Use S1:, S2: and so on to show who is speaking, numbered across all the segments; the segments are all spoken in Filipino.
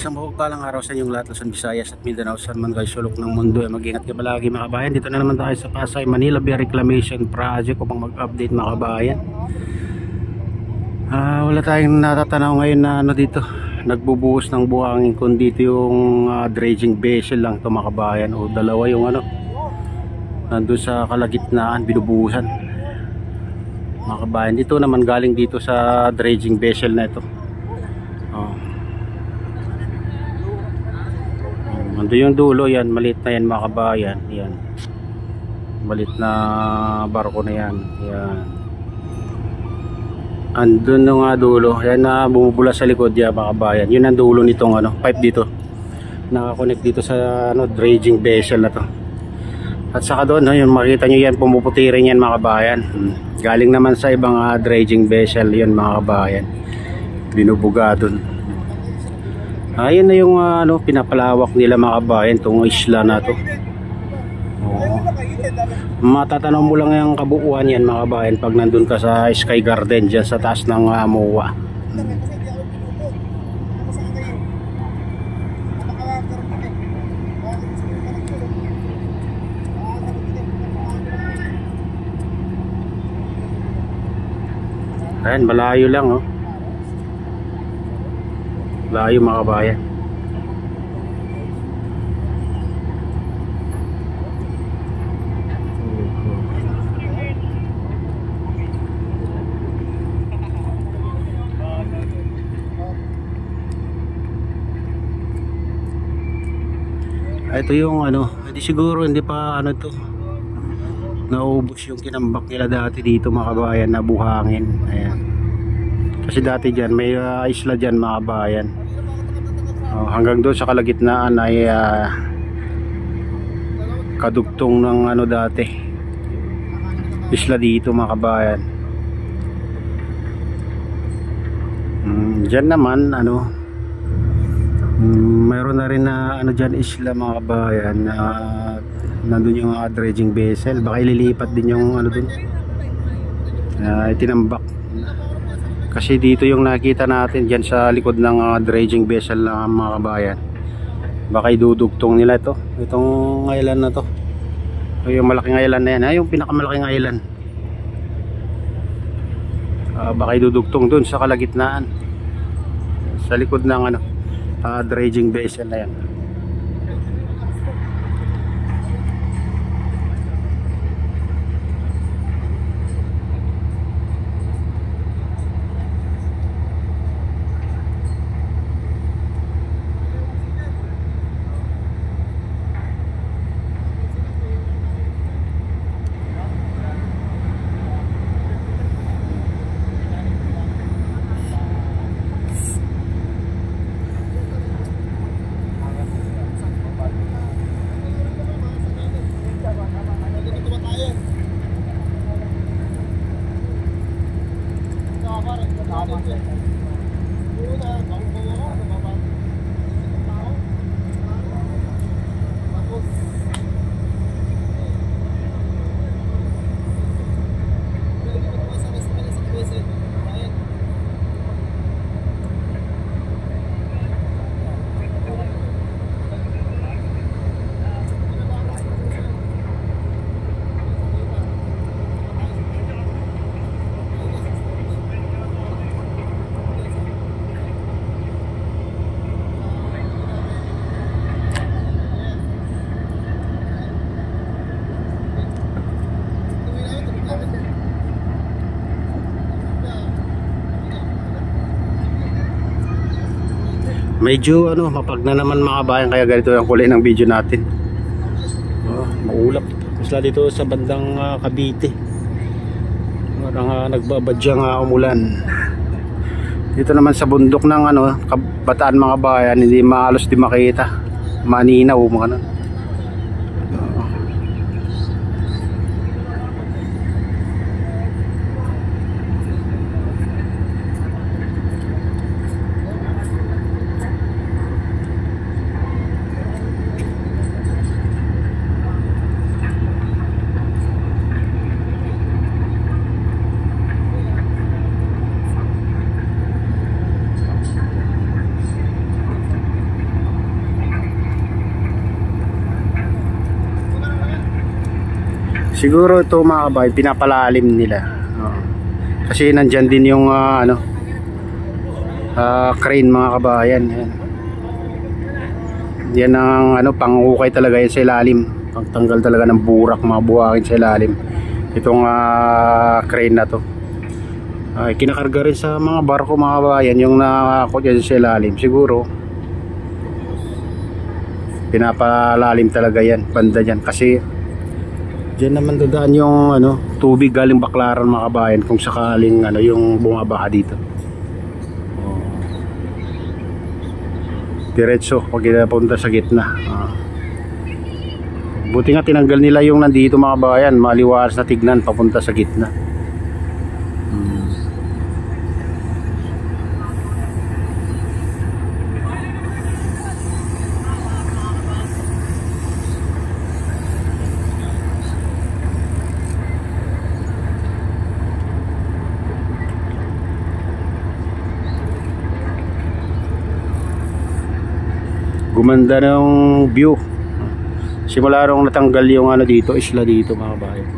S1: Isang mapagpalang araw sa inyong lahat, Luzon, Visayas at Mindanao, saan man kayo sulok ng mundo. Mag-ingat kayo palagi mga kabayan. Dito na naman tayo sa Pasay, Manila Bay Reclamation Project upang mag-update mga kabayan. Wala tayong natatanaw ngayon na ano dito, nagbubuhos ng buhangin, kundi dito yung dredging vessel lang ito mga kabayan, o dalawa yung ano nandun sa kalagitnaan binubuhusan mga kabayan. Dito naman galing dito sa dredging vessel na ito. Ando yung dulo, yan maliit na yan mga kabayan, yan maliit na barko na yan, yan andun yung dulo, yan na bumubula sa likod yan mga kabayan. Yun ang dulo nitong ano, pipe dito, nakakonect dito sa ano, dredging vessel na to. At saka doon, no, yung makita nyo yan, pumuputi rin yan mga kabayan. Galing naman sa ibang dredging vessel yun mga kabayan, binubuga doon. Ayun na yung ano, pinapalawak nila mga kabayan, itong isla na to. Matatanong mo lang yung kabuuan yan mga kabayan pag nandun ka sa Sky Garden dyan sa taas ng MOA. Ayan, malayo lang oh. Layo mga kabayan. Ito yung ano, hindi siguro hindi pa ano to, naubos yung kinambak nila dati dito mga kabayan na buhangin. Ayan. Kasi dati dyan may isla dyan mga kabayan. Hanggang doon sa kalagitnaan ay kadugtong ng ano dati isla dito mga kabayan. Dyan naman ano, mayroon na rin na ano dyan isla mga kabayan, nandun yung dredging vessel, baka ililipat din yung ano dun, itinambak. Kasi dito yung nakita natin dyan sa likod ng dredging vessel na mga kabayan, baka idudugtong nila ito, itong island na to, yung malaking island na yan, yung pinakamalaking island, baka idudugtong dun sa kalagitnaan sa likod ng ano, dredging vessel na yan. Medyo ano, mapag na naman mga kabayan, kaya ganito yung kulay ng video natin. Maulap. Masla dito sa bandang Cavite. Parang nagbabadyang umulan. Dito naman sa bundok ng ano, Bataan mga kabayan, hindi maalos di makita. Maninaw mga ano. Siguro ito mga kabayan, pinapalalim nila. Kasi nandyan din yung crane mga kabayan. Yan ang pangukay talaga yan sa ilalim, pangtanggal talaga ng burak, mga buhakin sa ilalim. Itong crane na to kinakarga rin sa mga barko mga kabayan, yung nakakot dyan sa ilalim. Siguro pinapalalim talaga yan, banda dyan, kasi dyan naman dadaan yung tubig galing Baklaran mga kabayan, kung sakaling yung bumabaha dito. Diretso pag punta sa gitna. Buti nga tinanggal nila yung nandito mga kabayan, maliwalas na tignan papunta sa gitna. Gumanda ng view simula nung natanggal yung dito, isla dito mga kabayan.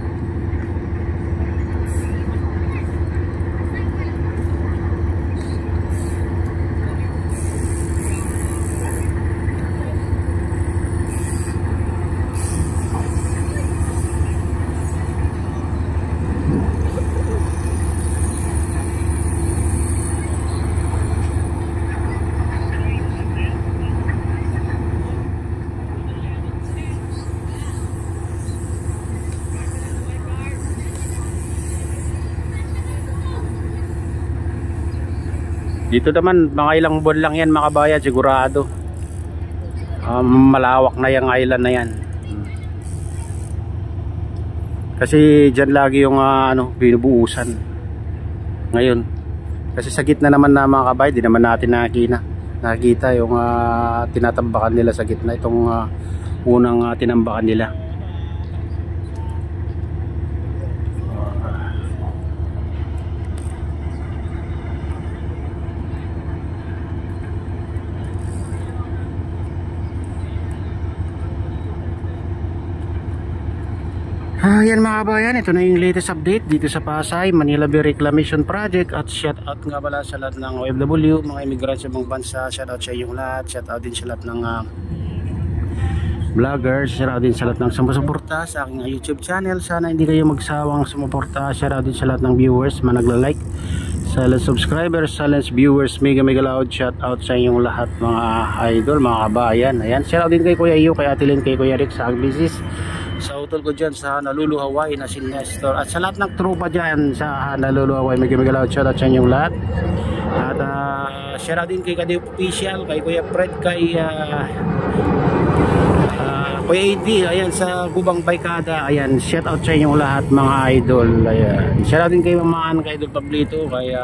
S1: Dito naman mga ilang buwan lang yan mga kabayan, sigurado. Malawak na yung island na yan. Kasi dyan lagi yung binubuusan ngayon. Kasi sa gitna naman na mga kabayan, di naman natin nakikita yung tinatambakan nila sa gitna. Itong unang tinambakan nila. Yan mga kabayan, ito na yung latest update dito sa Pasay Manila Bay Reclamation Project. At shout out nga pala sa lahat ng OFW, mga immigrants sa ibang bansa. Shout out sa inyong lahat. Shout out din sa lahat ng vloggers. Shout out din sa lahat ng sumusuporta sa aking YouTube channel. Sana hindi kayo magsawang sumuporta. Shout out din sa lahat ng viewers, mga nagla-like, silent subscribers, silent viewers, mega loud. Shout out sa inyong lahat mga idol, mga kabayan. Ayan, shout out din kay Kuya Iyo, kay Atilin, kay Kuya Rick sa aking business, sa utol ko dyan sa Honolulu, Hawaii na si Nestor, at sa lahat ng tropa dyan sa Honolulu, Hawaii, mega loud. Shout out sa inyong lahat. At shout out din kay Kadeo Official, kay Kuya Fred, kay Kuya AD, ayan sa Gubang Baykada. Ayan, shout out sa inyong lahat mga idol. Ayan, shout out din kay Mamaan, kay Idol Pablito, kay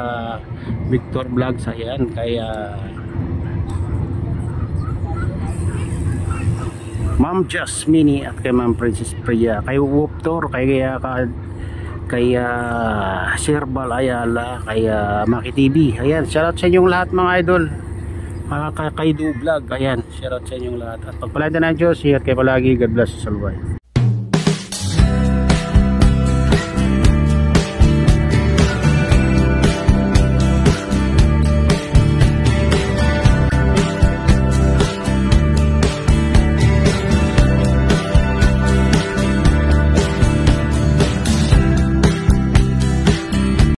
S1: Victor Vlogs, ayan, kay Ma'am Jasmine at kay Ma'am Princess Priya, kay Woptor, kay Sherbal Ayala, kay Maki TV. Ayan, shout out sa inyong lahat mga idol. Kay Do Vlog, ayan, shout out sa inyong lahat. At pagpalain na ng Diyos, ingat kayo palagi. God bless sa salubay.